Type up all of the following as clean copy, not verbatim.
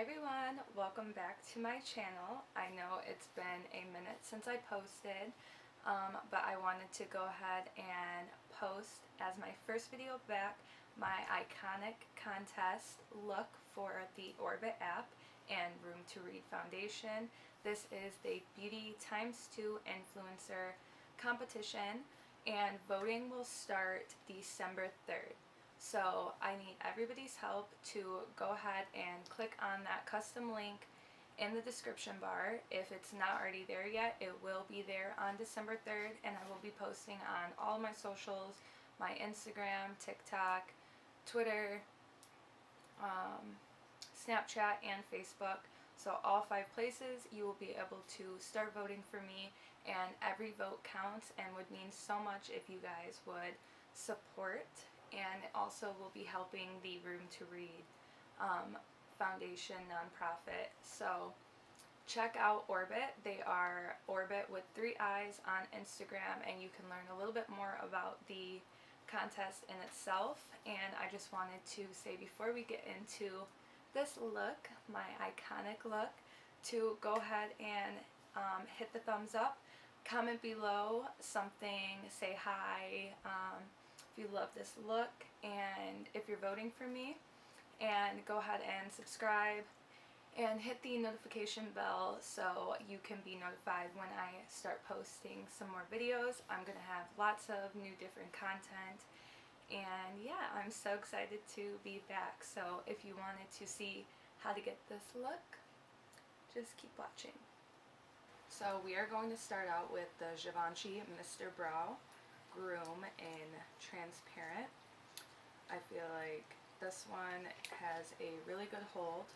Hi everyone, welcome back to my channel. I know it's been a minute since I posted, but I wanted to go ahead and post as my first video back my iconic contest look for the Orbit app and Room to Read Foundation. This is the Beauty x2 Influencer competition, and voting will start December 3rd. So I need everybody's help to go ahead and click on that custom link in the description bar. If it's not already there yet, it will be there on December 3rd, and I will be posting on all my socials, my Instagram, TikTok, Twitter, Snapchat, and Facebook. So all 5 places you will be able to start voting for me, and every vote counts and would mean so much if you guys would support. And it also will be helping the Room to Read Foundation nonprofit. So check out Orbit. They are Orbit with 3 eyes on Instagram, and you can learn a little bit more about the contest in itself. And I just wanted to say before we get into this look, my iconic look, to go ahead and hit the thumbs up, comment below something, say hi, if you love this look and if you're voting for me, and go ahead and subscribe and hit the notification bell so you can be notified when I start posting some more videos. I'm gonna have lots of new different content, and yeah, I'm so excited to be back. So if you wanted to see how to get this look, just keep watching. So we are going to start out with the Givenchy Mr. Brow Groom in Transparent. I feel like this one has a really good hold,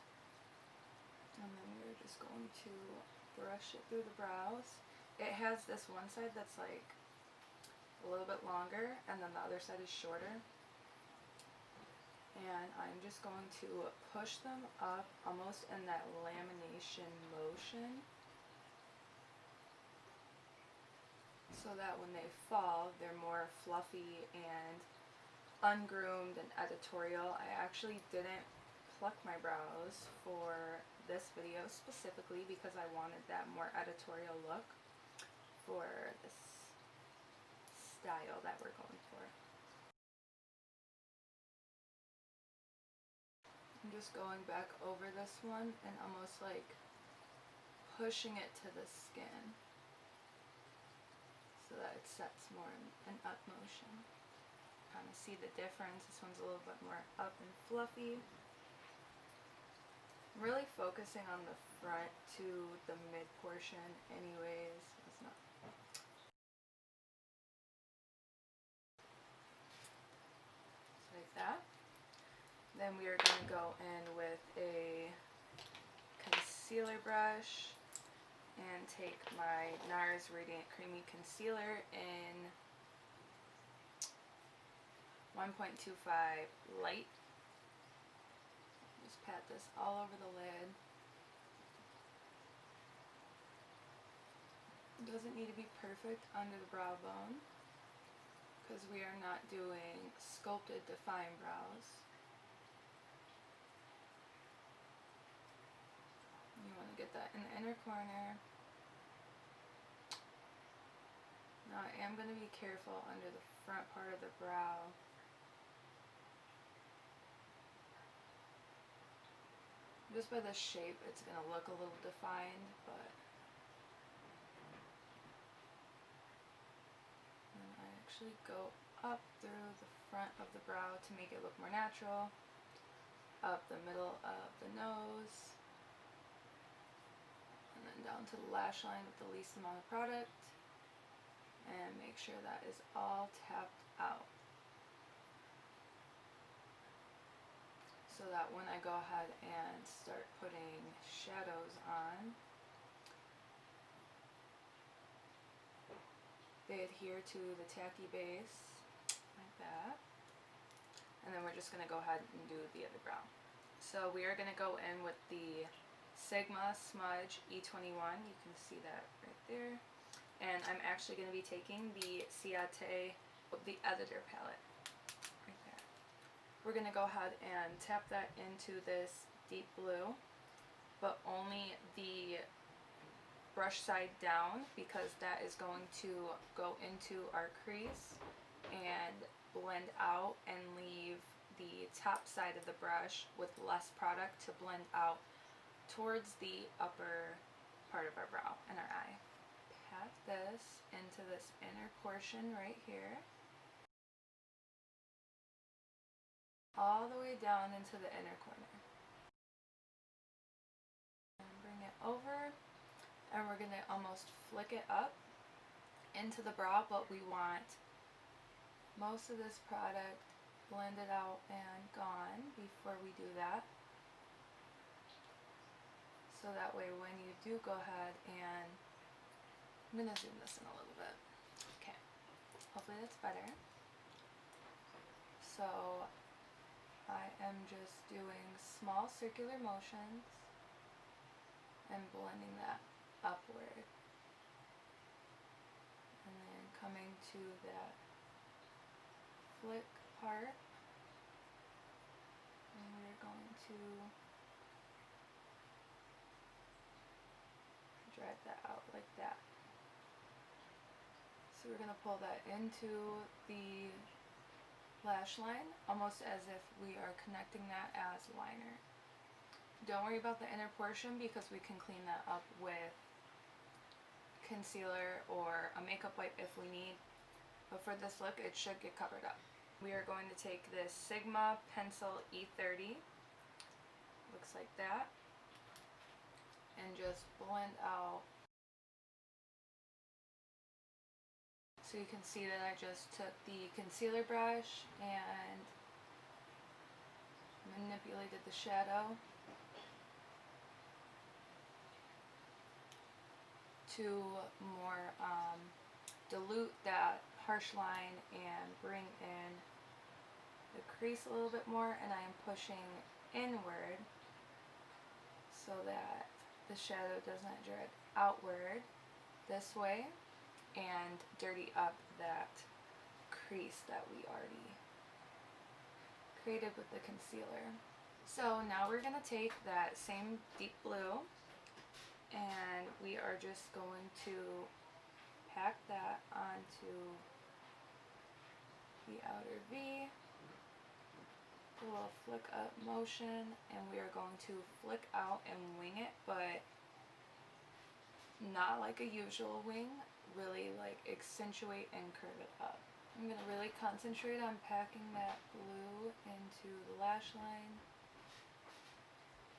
and then we're just going to brush it through the brows. It has this one side that's like a little bit longer, and then the other side is shorter, and I'm just going to push them up almost in that lamination motion, so that when they fall, they're more fluffy and ungroomed and editorial. I actually didn't pluck my brows for this video specifically because I wanted that more editorial look for this style that we're going for. I'm just going back over this one and almost like pushing it to the skin so that it sets more in an up motion. Kind of see the difference. This one's a little bit more up and fluffy. I'm really focusing on the front to the mid portion anyways. It's not like that. Then we are going to go in with a concealer brush and take my NARS Radiant Creamy Concealer in 1.25 light. Just pat this all over the lid. It doesn't need to be perfect under the brow bone because we are not doing sculpted defined brows. You want to get that in the inner corner. Now I am going to be careful under the front part of the brow. Just by the shape, it's going to look a little defined, but then I actually go up through the front of the brow to make it look more natural, up the middle of the nose, and then down to the lash line with the least amount of product, and make sure that is all tapped out. So that when I go ahead and start putting shadows on, they adhere to the tacky base like that. And then we're just going to go ahead and do the other brow. So we are going to go in with the Sigma Smudge E21. You can see that right there. And I'm actually going to be taking the Ciate, the Editor palette. We're going to go ahead and tap that into this deep blue but only the brush side down, because that is going to go into our crease and blend out and leave the top side of the brush with less product to blend out towards the upper part of our brow and our eye. Pat this into this inner portion right here, all the way down into the inner corner. And bring it over, and we're going to almost flick it up into the brow, but we want most of this product blended out and gone before we do that. So that way when you do go ahead and, I'm going to zoom this in a little bit. Okay, hopefully that's better. So I am just doing small circular motions and blending that upward. And then coming to that flick part, and we're going to drag that out like that. So we're going to pull that into the lash line, almost as if we are connecting that as liner. Don't worry about the inner portion because we can clean that up with concealer or a makeup wipe if we need, but for this look it should get covered up. We are going to take this Sigma pencil E30, looks like that, and just blend out. So you can see that I just took the concealer brush and manipulated the shadow to more dilute that harsh line and bring in the crease a little bit more, and I am pushing inward so that the shadow does not drag outward this way and dirty up that crease that we already created with the concealer. So now we're going to take that same deep blue and we are just going to pack that onto the outer V, a little flick up motion, and we are going to flick out and wing it, but not like a usual wing, really like accentuate and curve it up. I'm going to really concentrate on packing that blue into the lash line,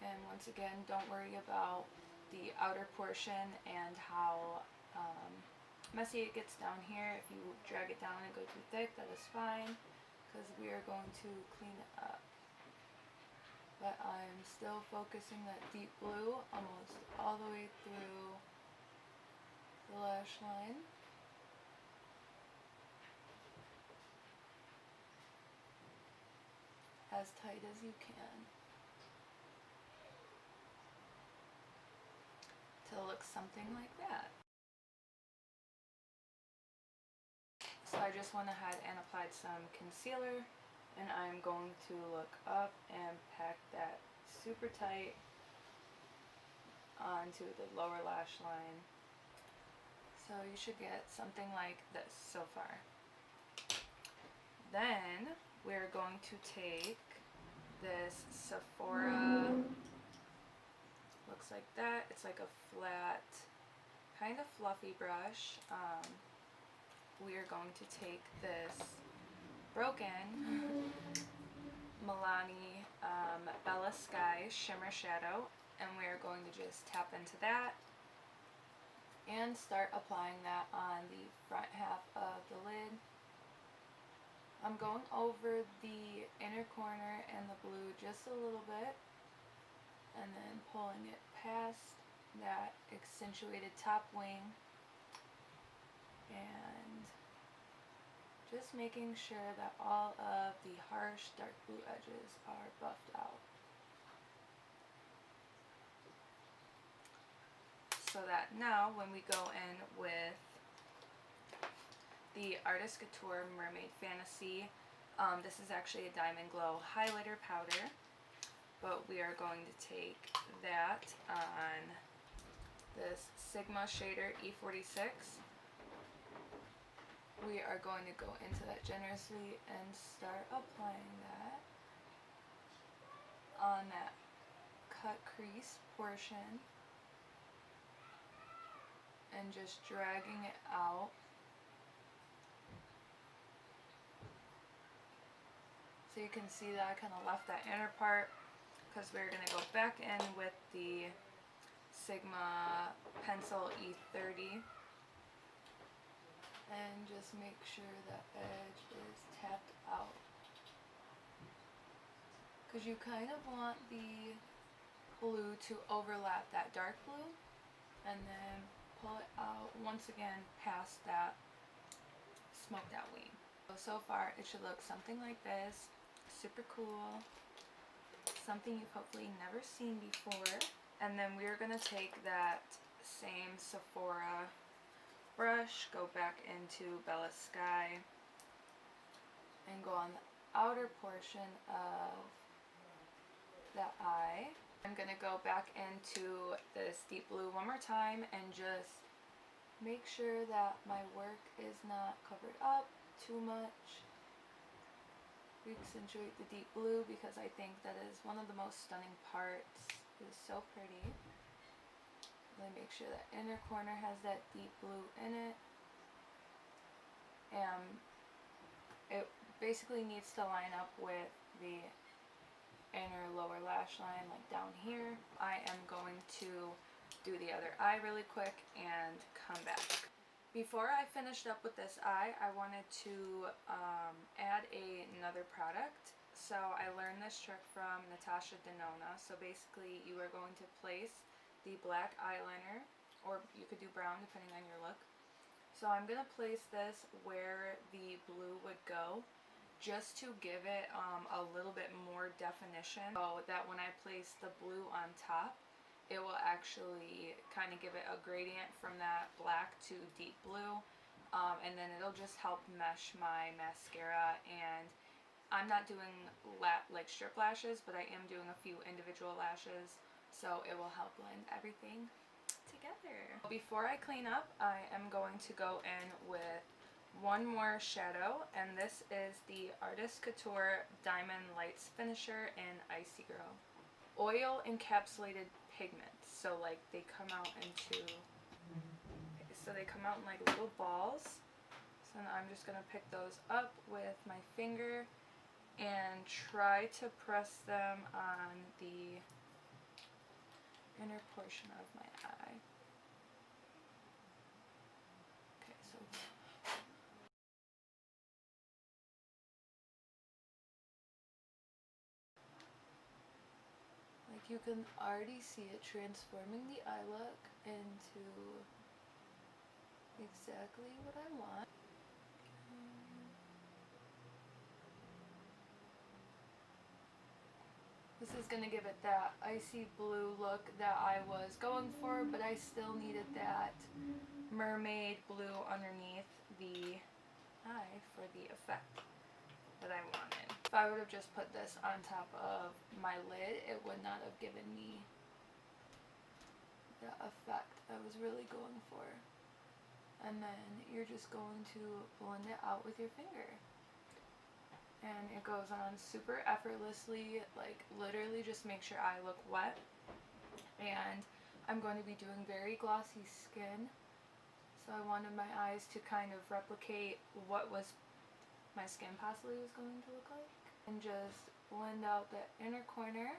and once again, don't worry about the outer portion and how messy it gets down here. If you drag it down and go too thick, that is fine, because we are going to clean it up. But I'm still focusing that deep blue almost all the way through the lash line. As tight as you can, till it looks something like that. So I just went ahead and applied some concealer, and I'm going to look up and pack that super tight onto the lower lash line. So you should get something like this so far. Then we're going to take this Sephora, looks like that. It's like a flat, kind of fluffy brush. We are going to take this broken Milani Bella Sky Shimmer Shadow, and we are going to just tap into that and start applying that on the front half of the lid. I'm going over the inner corner and the blue just a little bit, and then pulling it past that accentuated top wing, and just making sure that all of the harsh dark blue edges are buffed out, so that now when we go in with the Artist Couture Mermaid Fantasy, this is actually a Diamond Glow highlighter powder, but we are going to take that on this Sigma shader E46. We are going to go into that generously and start applying that on that cut crease portion and just dragging it out. So you can see that I kind of left that inner part because we're going to go back in with the Sigma pencil E30 and just make sure that edge is tapped out, because you kind of want the blue to overlap that dark blue and then pull it out once again past that smoked out wing. So far it should look something like this. Super cool, something you've hopefully never seen before. And then we're gonna take that same Sephora brush, go back into Bella Sky, and go on the outer portion of the eye. I'm gonna go back into this deep blue one more time and just make sure that my work is not covered up too much. Accentuate the deep blue because I think that is one of the most stunning parts. It is so pretty. Then make sure that inner corner has that deep blue in it. And it basically needs to line up with the inner lower lash line, like down here. I am going to do the other eye really quick and come back. Before I finished up with this eye, I wanted to add another product. So I learned this trick from Natasha Denona. So basically you are going to place the black eyeliner, or you could do brown depending on your look. So I'm going to place this where the blue would go, just to give it a little bit more definition, so that when I place the blue on top, it will actually kind of give it a gradient from that black to deep blue, and then it'll just help mesh my mascara. And I'm not doing like strip lashes, but I am doing a few individual lashes, so it will help blend everything together. Before I clean up, I am going to go in with one more shadow, and this is the Artist Couture Diamond Lights Finisher in Icy Girl. Oil encapsulated pigments, so like they come out into, so they come out in like little balls. So now I'm just gonna pick those up with my finger and try to press them on the inner portion of my eye. Okay, so like you can already see it transforming the eye look into exactly what I want. This is going to give it that icy blue look that I was going for, but I still needed that mermaid blue underneath the eye for the effect that I wanted. If I would have just put this on top of my lid, it would not have given me the effect I was really going for. And then you're just going to blend it out with your finger. And it goes on super effortlessly, like literally just makes your eye look wet. And I'm going to be doing very glossy skin, so I wanted my eyes to kind of replicate what was my skin possibly was going to look like. And just blend out the inner corner.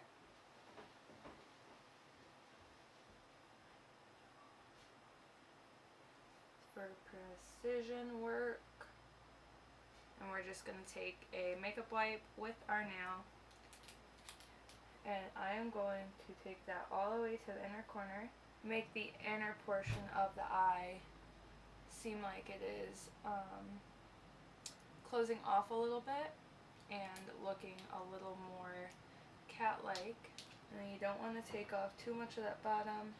For precision work. And we're just going to take a makeup wipe with our nail, and I am going to take that all the way to the inner corner, make the inner portion of the eye seem like it is closing off a little bit and looking a little more cat-like. And then you don't want to take off too much of that bottom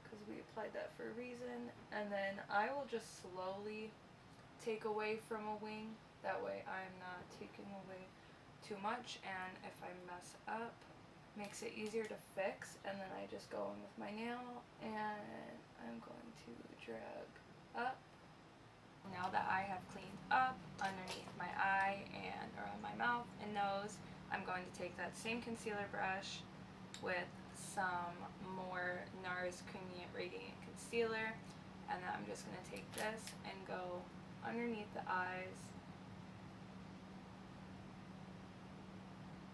because we applied that for a reason. And then I will just slowly take away from a wing, that way I'm not taking away too much, and if I mess up makes it easier to fix, and then I just go in with my nail and I'm going to drag up. Now that I have cleaned up underneath my eye and around my mouth and nose, I'm going to take that same concealer brush with some more NARS Creamy Radiant Concealer, and then I'm just going to take this and go underneath the eyes,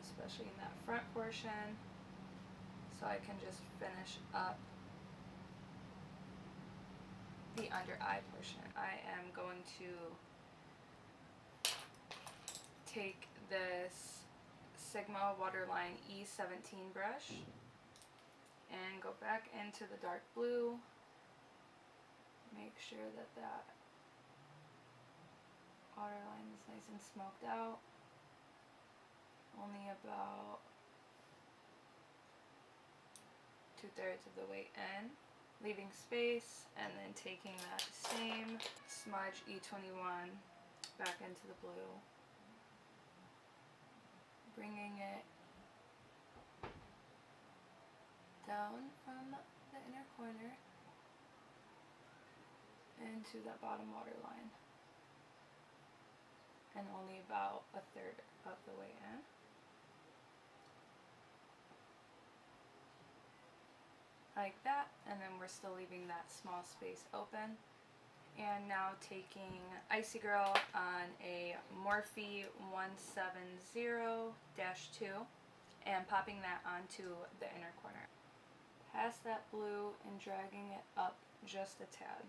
especially in that front portion, so I can just finish up the under eye portion. I am going to take this Sigma Waterline E17 brush and go back into the dark blue. Make sure that that waterline is nice and smoked out. Only about 2/3 of the way in, leaving space, and then taking that same smudge E21 back into the blue, bringing it down from the inner corner into that bottom waterline, and only about 1/3 of the way in. Like that, and then we're still leaving that small space open. And now taking Icy Girl on a Morphe 170-2 and popping that onto the inner corner. Past that blue and dragging it up just a tad.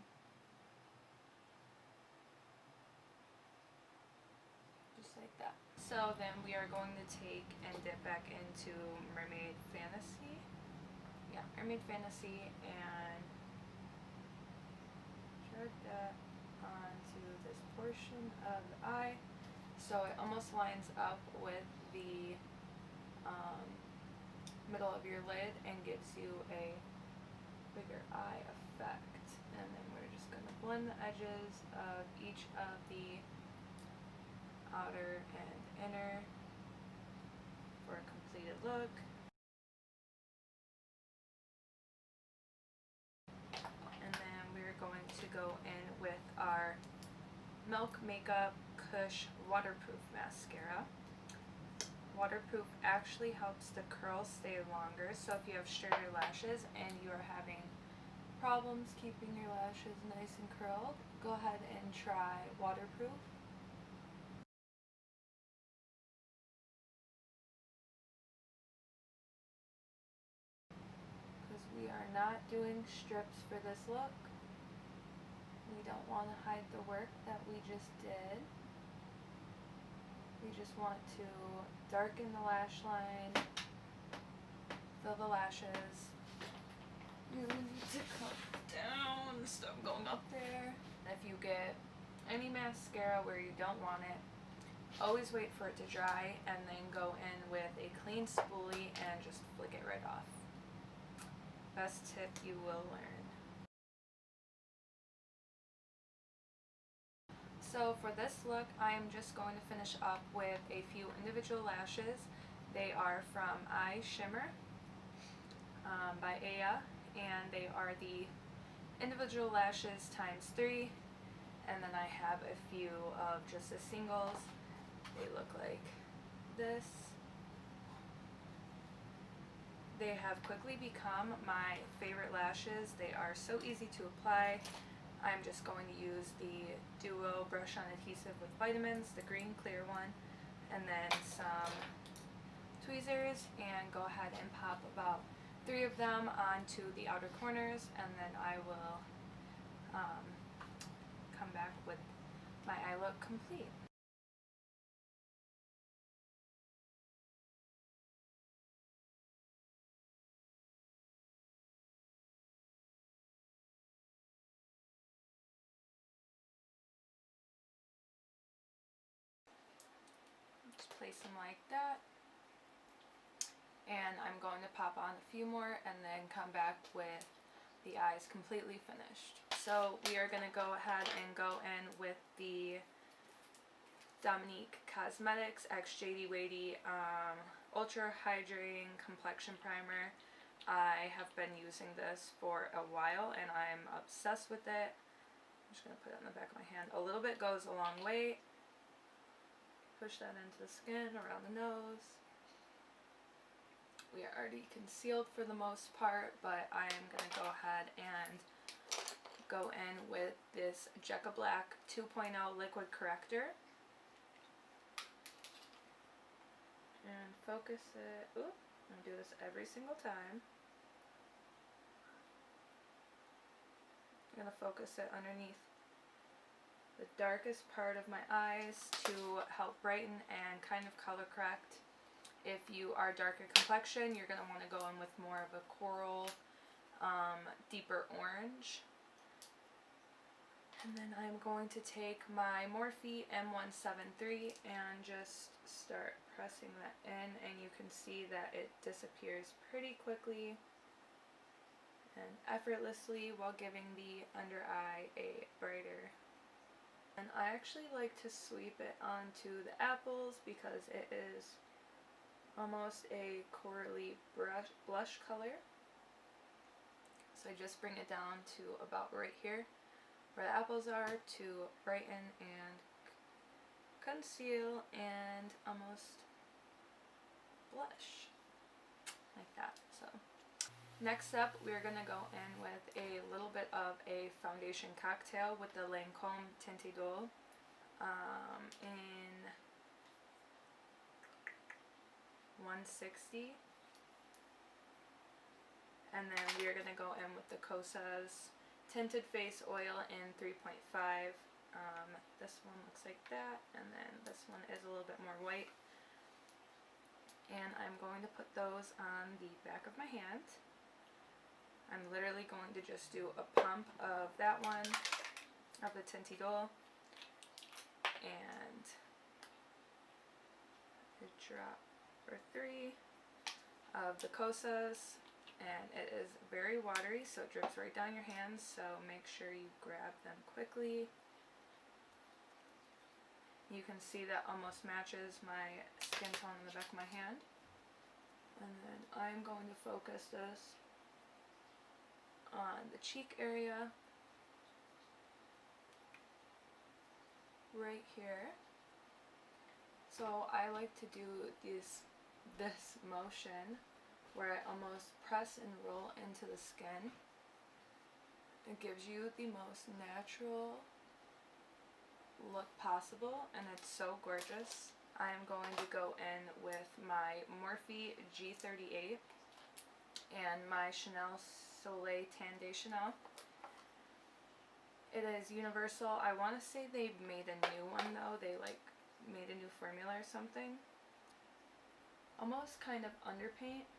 Just like that. So then we are going to take and dip back into Mermaid Fantasy. Yeah, Mermaid Fantasy, and drag that onto this portion of the eye, so it almost lines up with the middle of your lid and gives you a bigger eye effect. And then we're just going to blend the edges of each of the outer and inner for a completed look. And then we're going to go in with our Milk Makeup Kush Waterproof Mascara. Waterproof actually helps the curls stay longer, so if you have straighter lashes and you are having problems keeping your lashes nice and curled, go ahead and try waterproof. Because we are not doing strips for this look. We don't want to hide the work that we just did. We just want to darken the lash line, fill the lashes. You need to come down, stop going up there. If you get any mascara where you don't want it, always wait for it to dry and then go in with a clean spoolie and just flick it right off. Best tip you will learn. So for this look, I am just going to finish up with a few individual lashes. They are from Eye Shimmer by Aya, and they are the individual lashes ×3. And then I have a few of just the singles. They look like this. They have quickly become my favorite lashes. They are so easy to apply. I'm just going to use the Duo Brush On Adhesive with Vitamins, the green clear one, and then some tweezers, and go ahead and pop about 3 of them onto the outer corners, and then I will come back with my eye look complete. Just place them like that. And I'm going to pop on a few more and then come back with the eyes completely finished. So we are going to go ahead and go in with the Dominique Cosmetics X JD Wadey Ultra Hydrating Complexion Primer. I have been using this for a while and I'm obsessed with it. I'm just going to put it on the back of my hand. A little bit goes a long way. Push that into the skin, around the nose. We are already concealed for the most part, but I am going to go ahead and go in with this Jecca Black 2.0 Liquid Corrector. And focus it. Oop, I'm going to do this every single time. I'm going to focus it underneath the darkest part of my eyes to help brighten and kind of color correct. If you are darker complexion, you're going to want to go in with more of a coral, deeper orange. And then I'm going to take my Morphe M173 and just start pressing that in, and you can see that it disappears pretty quickly and effortlessly while giving the under eye a brighter. And I actually like to sweep it onto the apples because it is almost a corally blush color. So I just bring it down to about right here where the apples are to brighten and conceal and almost blush like that. So next up, we're going to go in with a little bit of a foundation cocktail with the Lancome Tinted D'Eau in 160. And then we are going to go in with the Kosas Tinted Face Oil in 3.5. This one looks like that, and then this one is a little bit more white. And I'm going to put those on the back of my hand. I'm literally going to just do a pump of that one, of the Tinted D'Eau, and a drop or 3 of the Kosas. And it is very watery, so it drips right down your hands, so make sure you grab them quickly. You can see that almost matches my skin tone on the back of my hand. And then I'm going to focus this on the cheek area, right here. So I like to do this motion where I almost press and roll into the skin. It gives you the most natural look possible, and it's so gorgeous. I am going to go in with my Morphe G38 and my Chanel Soleil Tan de Chanel. It is universal. I want to say they made a new one though. They like made a new formula or something. Almost kind of underpaint.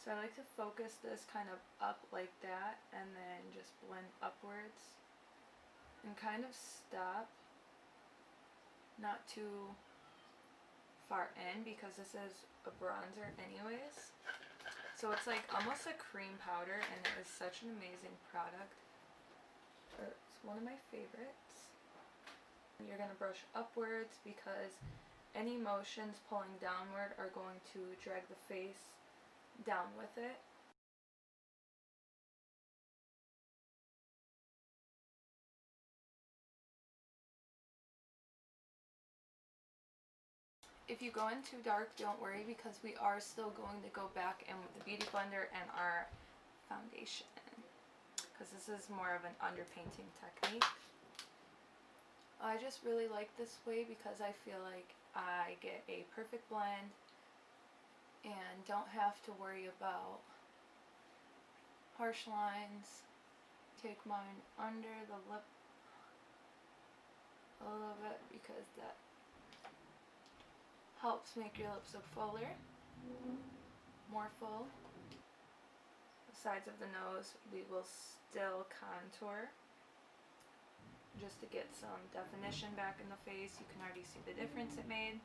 So I like to focus this kind of up like that and then just blend upwards and kind of stop, not too far in because this is a bronzer anyways. So it's like almost a cream powder, and it is such an amazing product. It's one of my favorites. You're going to brush upwards because any motions pulling downward are going to drag the face down with it. If you go in too dark, don't worry because we are still going to go back in with the Beauty Blender and our foundation because this is more of an underpainting technique. I just really like this way because I feel like I get a perfect blend and don't have to worry about harsh lines. Take mine under the lip a little bit because that helps make your lips look fuller, more full. The sides of the nose we will still contour just to get some definition back in the face. You can already see the difference it made.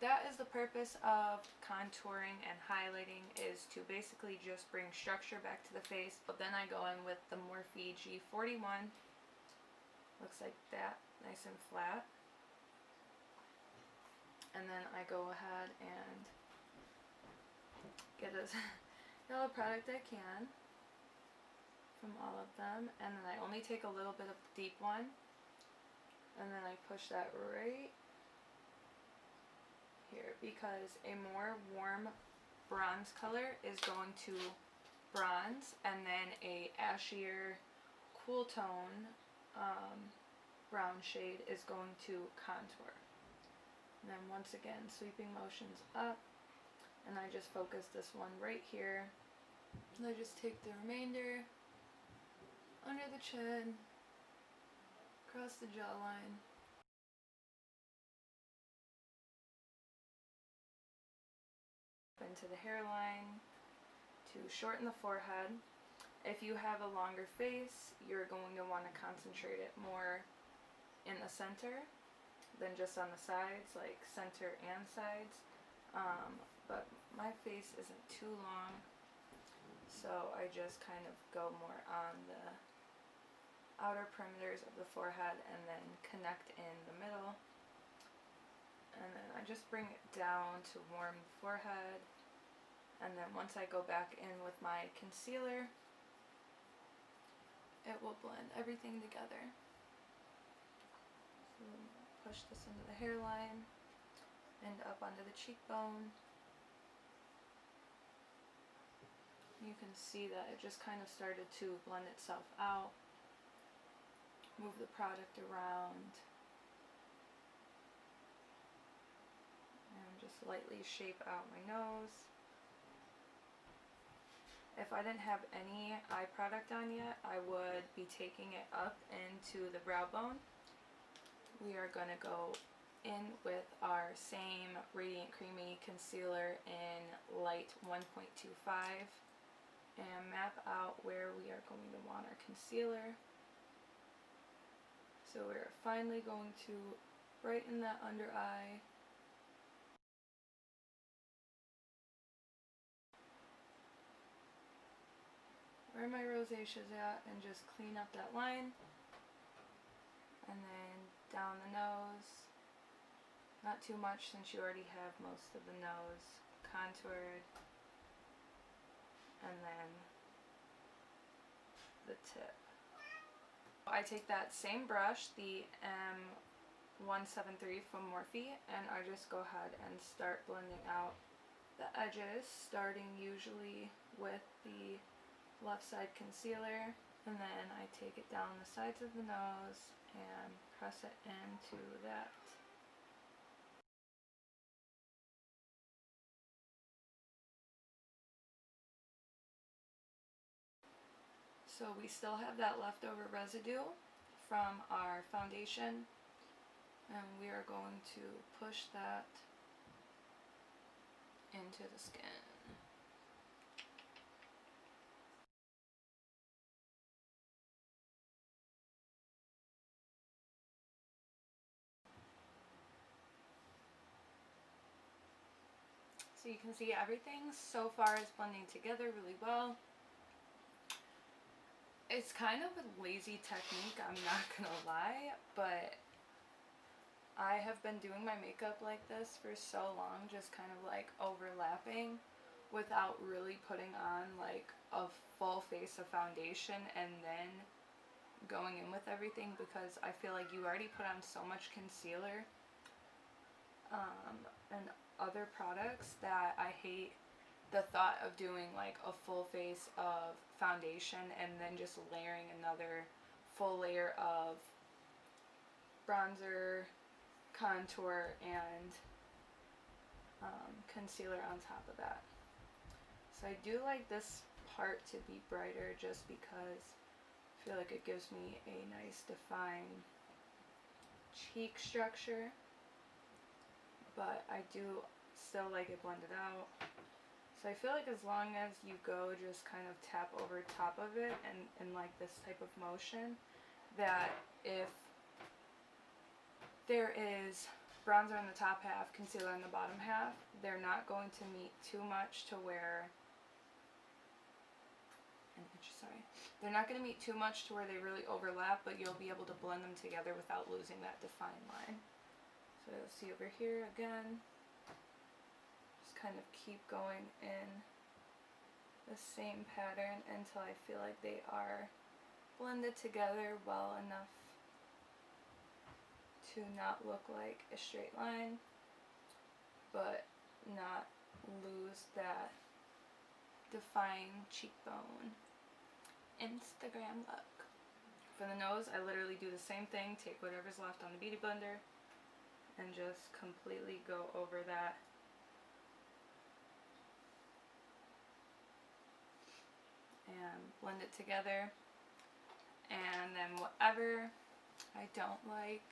That is the purpose of contouring and highlighting, is to basically just bring structure back to the face. But then I go in with the Morphe G41. Looks like that, nice and flat. And then I go ahead and get as yellow product I can from all of them, and then I only take a little bit of the deep one, and then I push that right here, because a more warm bronze color is going to bronze, and then a ashier cool tone brown shade is going to contour. And then once again, sweeping motions up, and I just focus this one right here, and I just take the remainder under the chin, across the jawline, into the hairline to shorten the forehead. If you have a longer face, you're going to want to concentrate it more in the center than just on the sides, like center and sides. But my face isn't too long, so I just kind of go more on the outer perimeters of the forehead and then connect in the middle. And then I just bring it down to warm the forehead. And then once I go back in with my concealer, it will blend everything together. So push this into the hairline and up onto the cheekbone. You can see that it just kind of started to blend itself out. Move the product around and just lightly shape out my nose. If I didn't have any eye product on yet, I would be taking it up into the brow bone. We are going to go in with our same Radiant Creamy Concealer in light 1.25 and map out where we are going to want our concealer. So we're finally going to brighten that under eye. Where my rosacea's at, and just clean up that line. And then down the nose. Not too much since you already have most of the nose contoured. And then the tip. I take that same brush, the M173 from Morphe, and I just go ahead and start blending out the edges, starting usually with the left side concealer, and then I take it down the sides of the nose and press it into that. So we still have that leftover residue from our foundation, and we are going to push that into the skin. So you can see everything so far is blending together really well. It's kind of a lazy technique, I'm not gonna lie, but I have been doing my makeup like this for so long, just kind of like overlapping without really putting on like a full face of foundation and then going in with everything, because I feel like you already put on so much concealer and other products that I hate the thought of doing like a full face of foundation and then just layering another full layer of bronzer, contour, and concealer on top of that. So I do like this part to be brighter just because I feel like it gives me a nice defined cheek structure, but I do still like it blended out. So I feel like as long as you go just kind of tap over top of it and in like this type of motion, that if there is bronzer in the top half, concealer in the bottom half, they're not going to meet too much to where, they're not going to meet too much to where they really overlap, but you'll be able to blend them together without losing that defined line. So you'll see over here again, just kind of keep going in the same pattern until I feel like they are blended together well enough to not look like a straight line, but not lose that defined cheekbone Instagram look. For the nose, I literally do the same thing, take whatever's left on the Beauty Blender and just completely go over that. And blend it together. And then whatever I don't like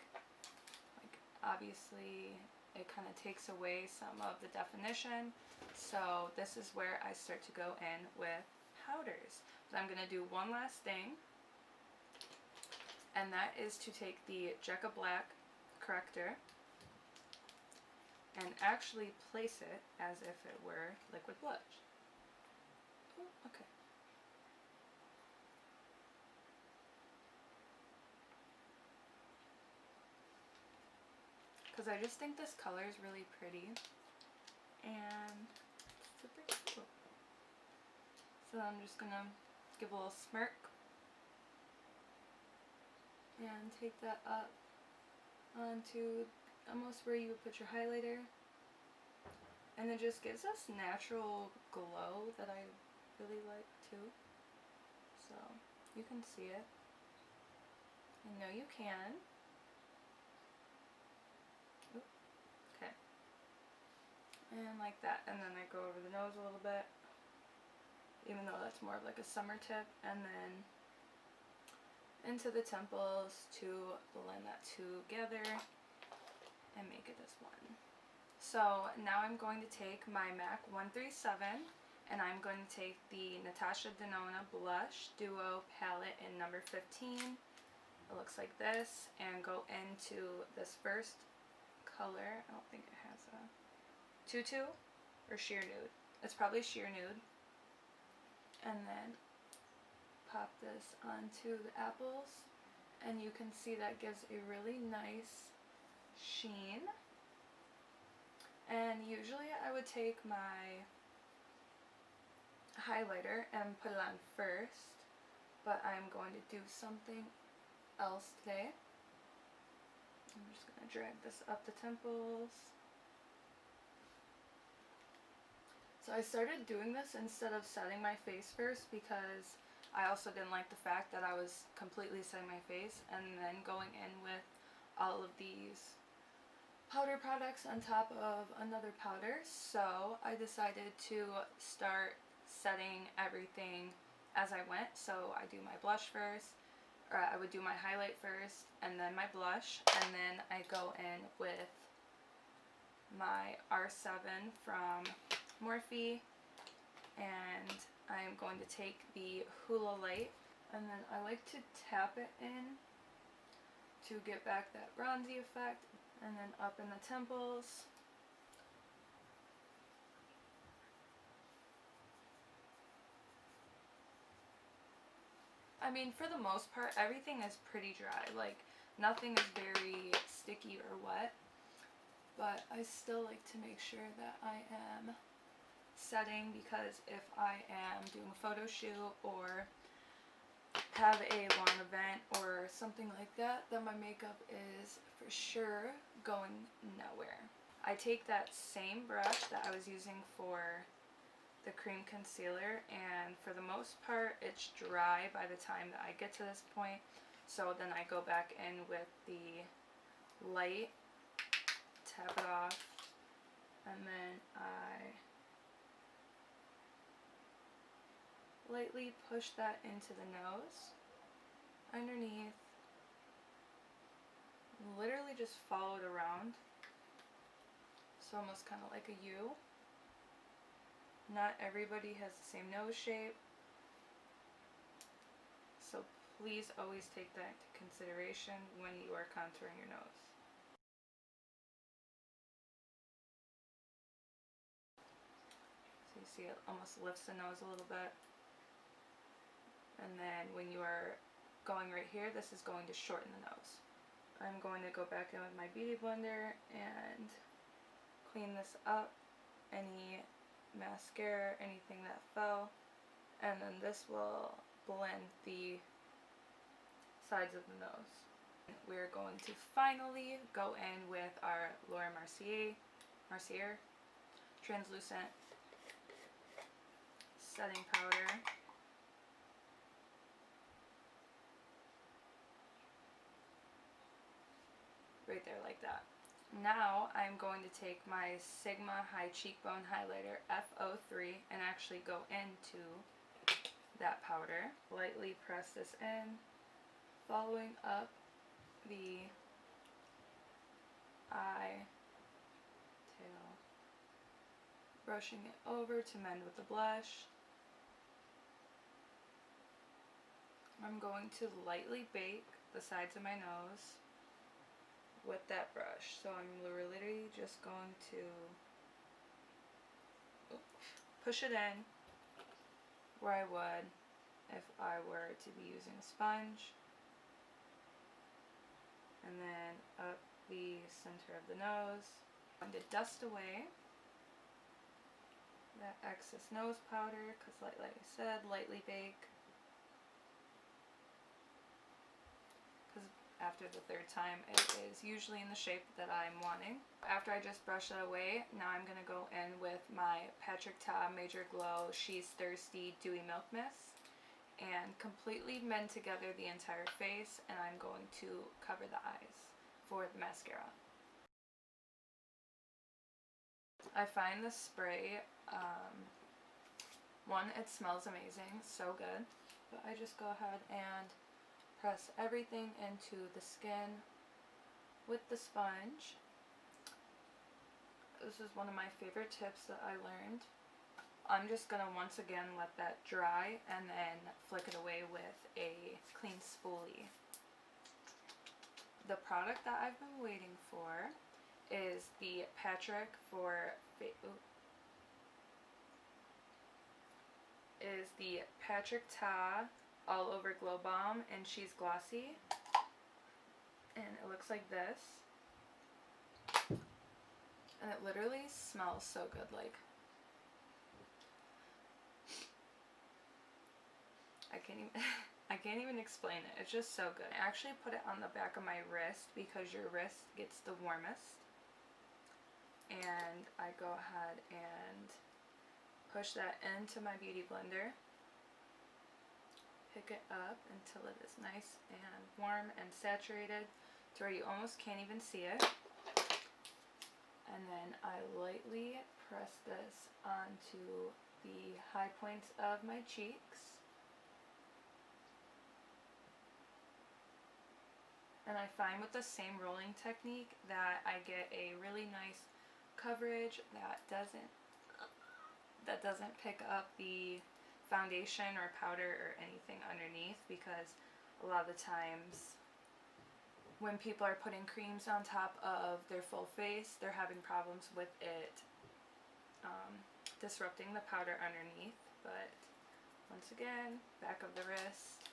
obviously it kind of takes away some of the definition. So this is where I start to go in with powders. So I'm going to do one last thing. And that is to take the Jecca Black corrector and actually place it as if it were liquid blush. Ooh, okay. Because I just think this color is really pretty and super cool. So I'm just going to give a little smirk and take that up onto almost where you would put your highlighter, and it just gives us natural glow that I really like too. So you can see it. I know you can. Oop. Okay. And like that, and then I go over the nose a little bit, even though that's more of like a summer tip, and then into the temples to blend that together and make it as one. So now I'm going to take my MAC 137 and I'm going to take the Natasha Denona Blush Duo Palette in number 15. It looks like this, and go into this first color. I don't think it has a tutu or sheer nude. It's probably sheer nude. And then pop this onto the apples, and you can see that gives a really nice sheen. And usually I would take my highlighter and put it on first, but I'm going to do something else today. I'm just going to drag this up the temples. So I started doing this instead of setting my face first because I also didn't like the fact that I was completely setting my face and then going in with all of these powder products on top of another powder. So I decided to start setting everything as I went. So I do my blush first, or I would do my highlight first and then my blush, and then I go in with my R7 from Morphe, and I'm going to take the Hula Light, and then I like to tap it in to get back that bronzy effect, and then up in the temples. I mean, for the most part, everything is pretty dry. Like, nothing is very sticky or wet, but I still like to make sure that I am setting, because if I am doing a photo shoot or have a long event or something like that, then my makeup is for sure going nowhere. I take that same brush that I was using for the cream concealer, and for the most part it's dry by the time that I get to this point. So then I go back in with the light, tap it off, and then I lightly push that into the nose, underneath, literally just follow it around. So almost kind of like a U. Not everybody has the same nose shape, so please always take that into consideration when you are contouring your nose. So you see it almost lifts the nose a little bit. And then when you are going right here, this is going to shorten the nose. I'm going to go back in with my beauty blender and clean this up, any mascara, anything that fell, and then this will blend the sides of the nose. We're going to finally go in with our Laura Mercier translucent setting powder. Right there, like that. Now I'm going to take my Sigma High Cheekbone Highlighter F03 and actually go into that powder. Lightly press this in, following up the eye tail, brushing it over to mend with the blush. I'm going to lightly bake the sides of my nose with that brush. So I'm literally just going to push it in where I would if I were to be using a sponge, and then up the center of the nose. I'm going to dust away that excess nose powder because like I said, lightly bake. Because after the third time it is usually in the shape that I'm wanting. After I just brush it away, now I'm going to go in with my Patrick Ta Major Glow She's Thirsty Dewy Milk Mist and completely mend together the entire face, and I'm going to cover the eyes for the mascara. I find this spray, one, it smells amazing, so good, but I just go ahead and press everything into the skin with the sponge. This is one of my favorite tips that I learned. I'm just going to once again let that dry and then flick it away with a clean spoolie. The product that I've been waiting for is the Patrick Ta All Over Glow Balm, and she's glossy, and it looks like this, and it literally smells so good. Like, I can't even explain it. It's just so good. I actually put it on the back of my wrist because your wrist gets the warmest, and I go ahead and push that into my beauty blender, pick it up until it is nice and warm and saturated to where you almost can't even see it, and then I lightly press this onto the high points of my cheeks, and I find with the same rolling technique that I get a really nice coverage that doesn't pick up the foundation or powder or anything underneath, because a lot of the times when people are putting creams on top of their full face, they're having problems with it disrupting the powder underneath. But once again, back of the wrist,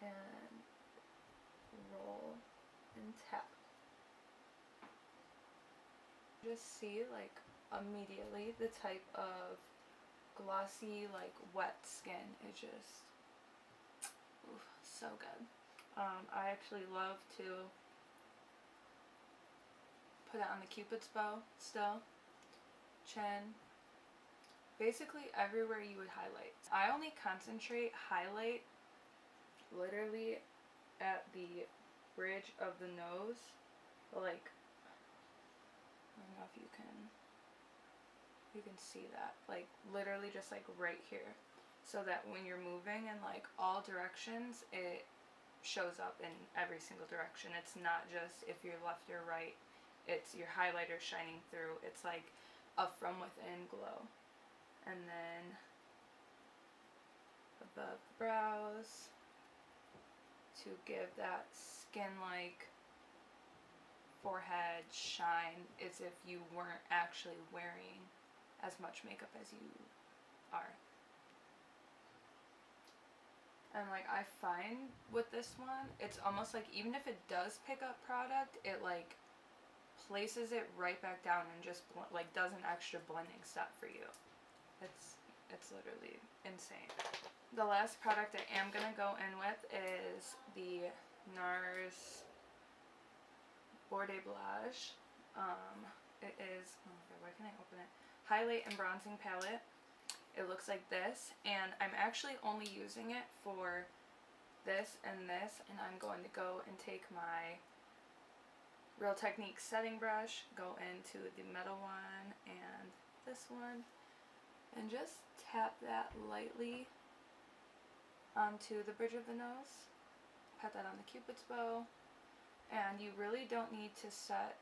and roll and tap. Just see, like, immediately the type of glossy, like, wet skin. It just, oof, so good. I actually love to put it on the Cupid's bow still, chin, basically everywhere you would highlight. I only highlight literally at the bridge of the nose, but like, I don't know if you can see that, like literally just like right here, so that when you're moving in like all directions, it shows up in every single direction. It's not just if you're left or right, it's your highlighter shining through. It's like a from within glow. And then above the brows to give that skin-like forehead shine, as if you weren't actually wearing as much makeup as you are. And like I find with this one, it's almost like even if it does pick up product, it like places it right back down and just like does an extra blending step for you. It's literally insane. The last product I am gonna go in with is the NARS Bord de Blanche. It is, oh my god, why can't I open it? Highlight and bronzing palette. It looks like this, and I'm actually only using it for this, and I'm going to go and take my Real Technique setting brush, go into the metal one and this one, and just tap that lightly onto the bridge of the nose. Pat that on the Cupid's bow, and you really don't need to set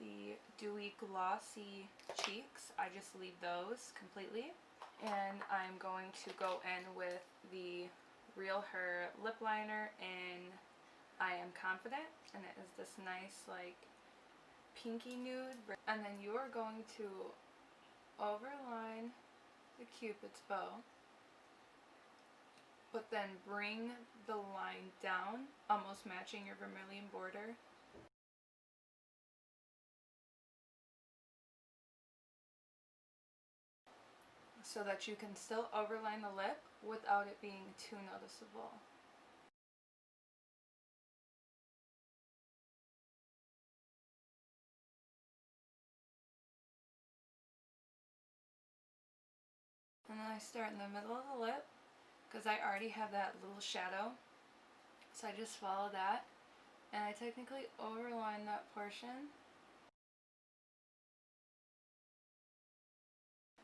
the dewy glossy cheeks. I just leave those completely, and I'm going to go in with the Real Her lip liner in I Am Confident, and it is this nice like pinky nude, and then you are going to overline the Cupid's bow, but then bring the line down, almost matching your vermilion border. So that you can still overline the lip without it being too noticeable. And then I start in the middle of the lip, because I already have that little shadow. So I just follow that, and I technically overline that portion.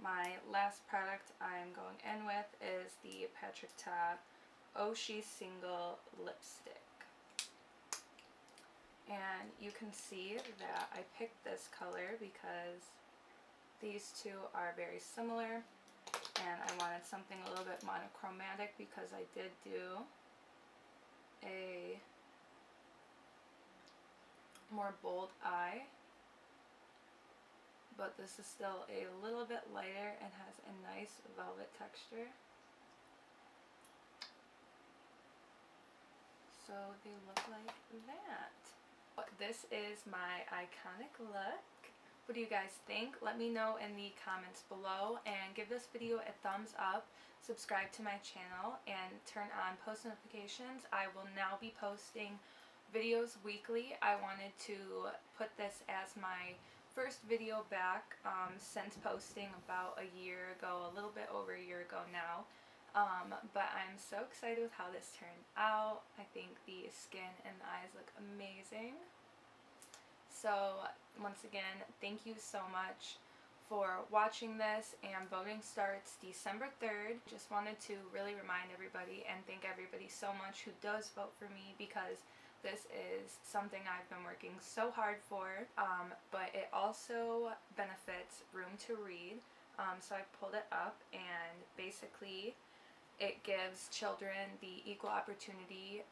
My last product I'm going in with is the Patrick Ta Oh She's Single lipstick. And you can see that I picked this color because these two are very similar, and I wanted something a little bit monochromatic because I did do a more bold eye, but this is still a little bit lighter and has a nice velvet texture. So they look like that. This is my iconic look. What do you guys think? Let me know in the comments below, and give this video a thumbs up, subscribe to my channel, and turn on post notifications. I will now be posting videos weekly. I wanted to put this as my first video back since posting about a year ago, a little bit over a year ago now. But I'm so excited with how this turned out. I think the skin and the eyes look amazing. So once again, thank you so much for watching this, and voting starts December 3rd. Just wanted to really remind everybody and thank everybody so much who does vote for me, because this is something I've been working so hard for, but it also benefits Room to Read. So I pulled it up, and basically it gives children the equal opportunity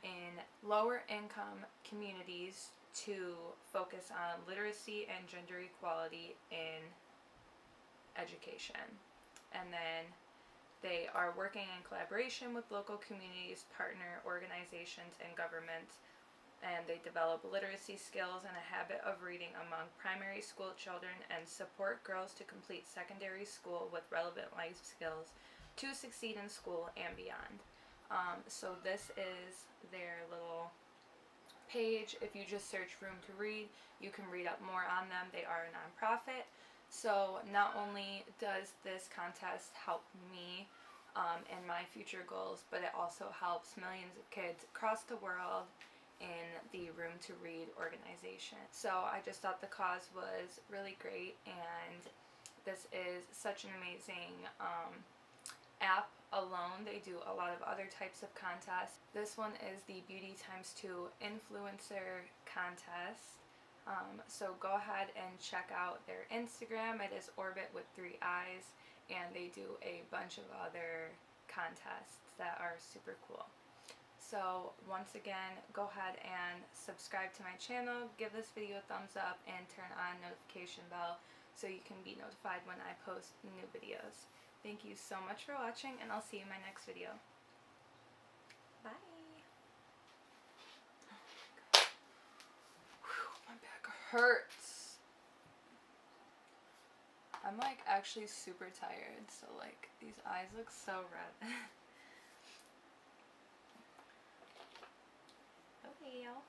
in lower income communities to focus on literacy and gender equality in education. And then they are working in collaboration with local communities, partner organizations, and governments, and they develop literacy skills and a habit of reading among primary school children, and support girls to complete secondary school with relevant life skills to succeed in school and beyond. So this is their little page. If you just search Room to Read, you can read up more on them. They are a nonprofit. So not only does this contest help me and my future goals, but it also helps millions of kids across the world in the Room to Read organization. So I just thought the cause was really great, and this is such an amazing app alone. They do a lot of other types of contests. This one is the Beauty x2 Influencer Contest. So go ahead and check out their Instagram. It is Orbit with 3 eyes, and they do a bunch of other contests that are super cool. So once again, go ahead and subscribe to my channel, give this video a thumbs up, and turn on notification bell so you can be notified when I post new videos. Thank you so much for watching, and I'll see you in my next video. Bye. Whew, my back hurts. I'm like actually super tired, so like these eyes look so red. Okay, y'all.